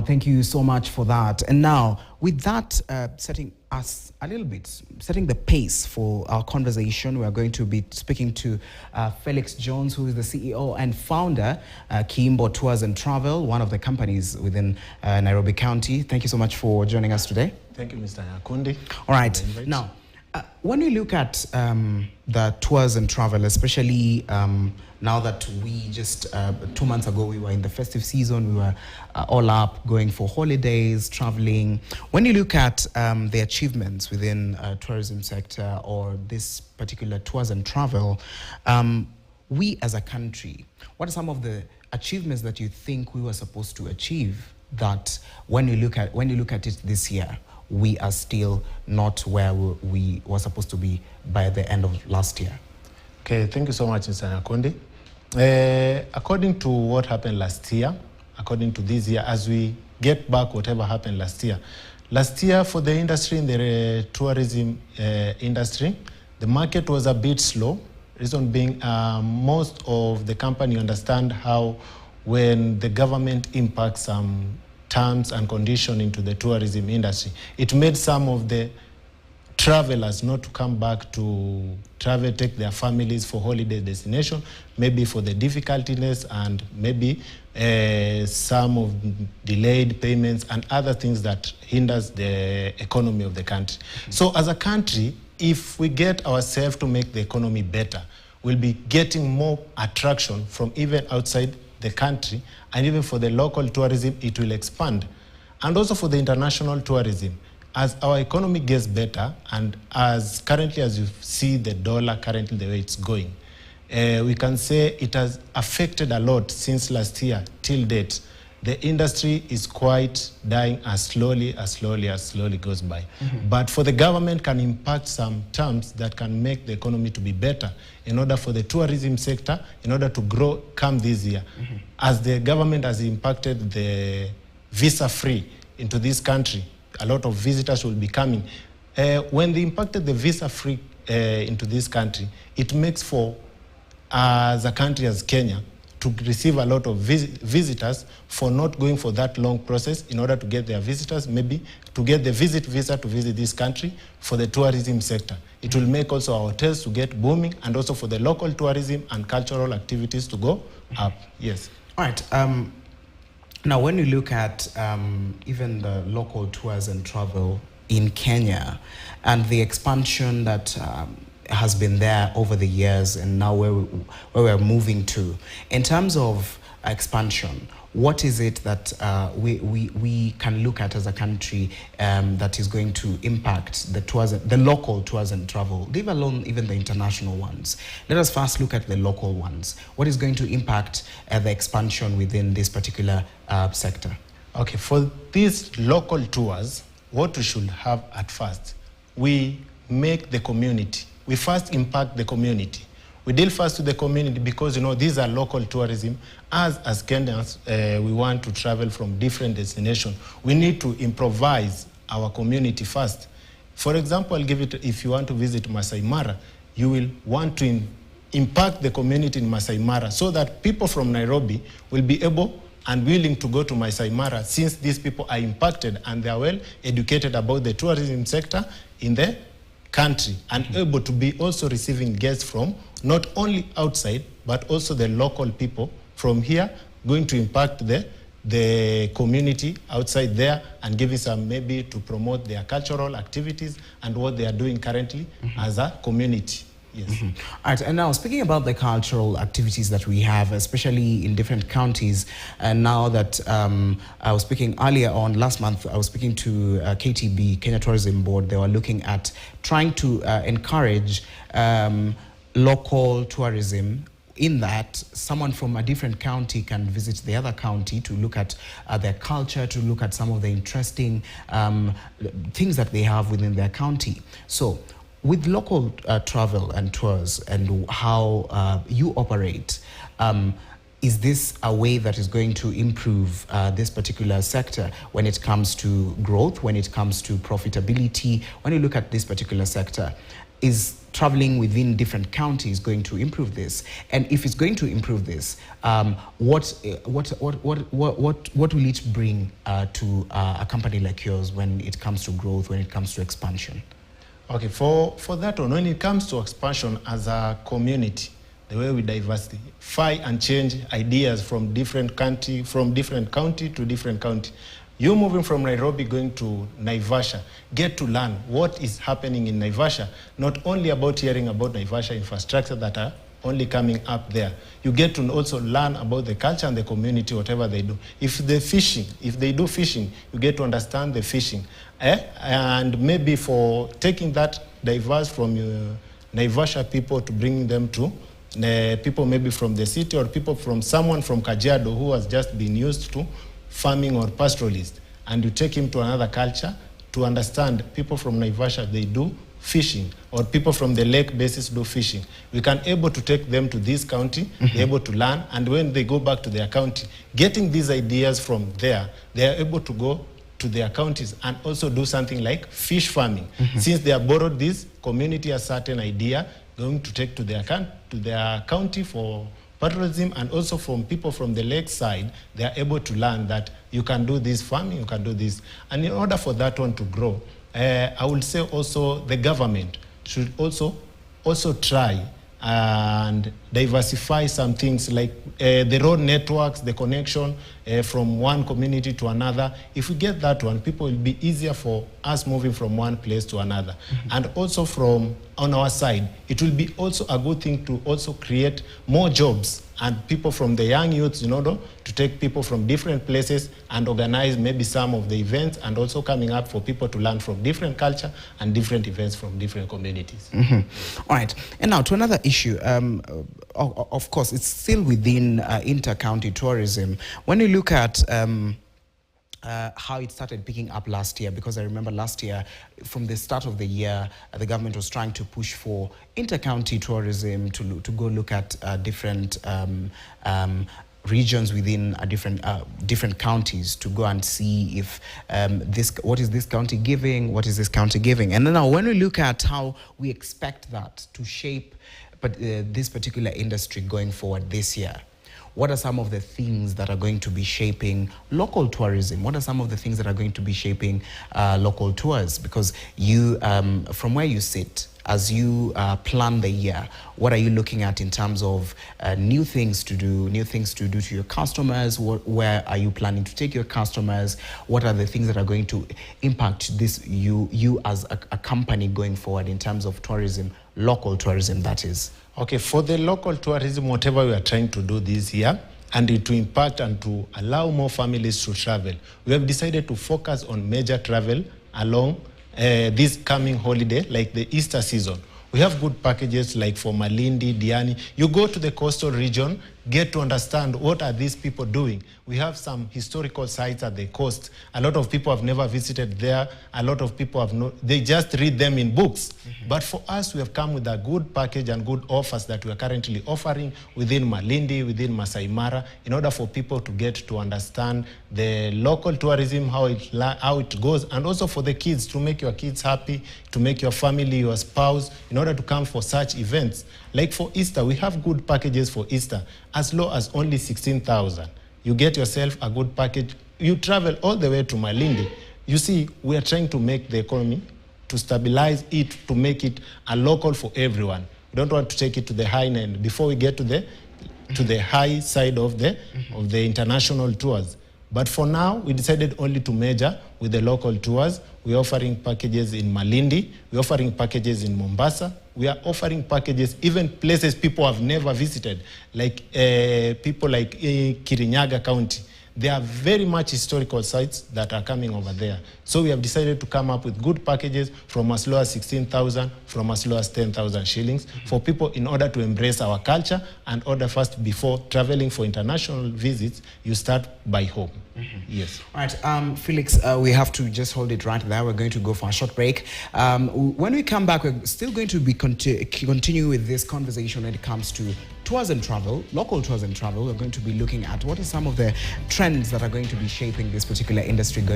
Thank you so much for that. And now, with that setting us a little bit, setting the pace for our conversation, we are going to be speaking to Felix Jones, who is the CEO and founder, Kiimbo Tours and Travel, one of the companies within Nairobi County. Thank you so much for joining us today. Thank you, Mr. Nyakundi. All right. Now, when you look at the tours and travel, especially now that we just 2 months ago, we were in the festive season, we were all up going for holidays, traveling. When you look at the achievements within tourism sector or this particular tours and travel, we as a country, what are some of the achievements that you think we were supposed to achieve that when you look at it this year, we are still not where we were supposed to be by the end of last year? Okay, thank you so much, Mr. Nyakundi. According to what happened last year, according to this year, as we get back whatever happened last year for the industry, in the tourism industry, the market was a bit slow. Reason being, most of the company understand how when the government impacts some terms and conditions into the tourism industry, it made some of the travelers not to come back to travel, take their families for holiday destination, maybe for the difficulties and maybe some of delayed payments and other things that hinders the economy of the country. So as a country, if we get ourselves to make the economy better, we'll be getting more attraction from even outside the country, and even for the local tourism, it will expand. And also for the international tourism, as our economy gets better, and as currently, as you see the dollar currently the way it's going, we can say it has affected a lot since last year till date. The industry is quite dying as slowly goes by. But for the government can impact some terms that can make the economy to be better in order for the tourism sector, in order to grow come this year. As the government has impacted the visa-free into this country, a lot of visitors will be coming. When they impacted the visa-free into this country, it makes for, as a country as Kenya, to receive a lot of visitors for not going for that long process in order to get their visitors, maybe to get the visa to visit this country for the tourism sector. It will make also our hotels to get booming and also for the local tourism and cultural activities to go up. Yes. All right. Now, when you look at even the local tours and travel in Kenya and the expansion that has been there over the years and now where we're moving to, in terms of expansion, what is it that we can look at as a country that is going to impact the local tours and travel, leave alone even the international ones? Let us first look at the local ones. What is going to impact the expansion within this particular sector? Okay, for these local tours, what we should have at first, we make the community. We first impact the community. We deal first with the community because, you know, these are local tourism. As Kenyans, we want to travel from different destinations. We need to improvise our community first. For example, I'll give it, if you want to visit Masai Mara, you will want to impact the community in Masai Mara so that people from Nairobi will be able and willing to go to Masai Mara since these people are impacted and they are well educated about the tourism sector in the country and able to be also receiving guests from not only outside but also the local people from here, going to impact the community outside there and giving some maybe to promote their cultural activities and what they are doing currently as a community. Yes. All right, and now speaking about the cultural activities that we have, especially in different counties, and now that I was speaking earlier on last month, I was speaking to KTB, Kenya Tourism Board. They were looking at trying to encourage local tourism, in that someone from a different county can visit the other county to look at their culture, to look at some of the interesting things that they have within their county. So with local travel and tours and how you operate, is this a way that is going to improve this particular sector when it comes to growth, when it comes to profitability? When you look at this particular sector, is traveling within different counties going to improve this? And if it's going to improve this, what will it bring to a company like yours when it comes to growth, when it comes to expansion? Okay, for that one, when it comes to expansion as a community, the way we diversify and change ideas from different county to different county. You moving from Nairobi going to Naivasha, get to learn what is happening in Naivasha, not only about hearing about Naivasha infrastructure that are only coming up there. You get to also learn about the culture and the community, whatever they do. If they do fishing, you get to understand the fishing. And maybe for taking that diverse from Naivasha people to bring them to people maybe from the city, or people from someone from Kajiado who has just been used to farming or pastoralist, and you take him to another culture to understand people from Naivasha, they do fishing, or people from the lake bases do fishing. We can able to take them to this county, they're able to learn, and when they go back to their county, getting these ideas from there, they are able to go to their counties and also do something like fish farming. Since they have borrowed this community a certain idea, going to take to their county for patriotism, and also from people from the lake side, they are able to learn that you can do this farming, you can do this. And in order for that one to grow, I would say also the government should also try and diversify some things like the road networks, the connection from one community to another. If we get that one, people will be easier for us moving from one place to another. And also from on our side, it will be also a good thing to also create more jobs and people from the young youths in order to take people from different places and organize maybe some of the events, and also coming up for people to learn from different culture and different events from different communities. All right. And now to another issue. Of course, it's still within inter-county tourism. When you look at how it started picking up last year, because I remember last year, from the start of the year, the government was trying to push for inter-county tourism to go look at different regions within different counties, to go and see if what is this county giving, what is this county giving. And then now when we look at how we expect that to shape this particular industry going forward this year, what are some of the things that are going to be shaping local tourism? What are some of the things that are going to be shaping local tours? Because you, from where you sit, as you plan the year, what are you looking at in terms of new things to do to your customers? Where are you planning to take your customers? What are the things that are going to impact you as a company going forward in terms of tourism, local tourism, that is? Okay, for the local tourism, whatever we are trying to do this year, and to impact and to allow more families to travel, we have decided to focus on major travel along this coming holiday, like the Easter season. We have good packages like for Malindi, Diani. You go to the coastal region, get to understand what are these people doing. We have some historical sites at the coast. A lot of people have never visited there. A lot of people have not, they just read them in books. But for us, we have come with a good package and good offers that we are currently offering within Malindi, within Masai Mara, in order for people to get to understand the local tourism, how it goes, and also for the kids, to make your kids happy, to make your family, your spouse, in order to come for such events. Like for Easter, we have good packages for Easter, as low as only 16,000. You get yourself a good package. You travel all the way to Malindi. You see, we are trying to make the economy, to stabilize it, to make it a local for everyone. We don't want to take it to the high end before we get to the high side of the international tours. But for now, we decided only to measure with the local tours. We're offering packages in Malindi. We're offering packages in Mombasa. We are offering packages even places people have never visited, like people like Kirinyaga County. There are very much historical sites that are coming over there. So we have decided to come up with good packages from as low as 16,000, from as low as 10,000 shillings for people in order to embrace our culture, and order first before traveling for international visits, you start by home. Yes. All right, Felix, we have to just hold it right there. We're going to go for a short break. When we come back, we're still going to be continue with this conversation when it comes to tours and travel, local tours and travel. We're going to be looking at what are some of the trends that are going to be shaping this particular industry going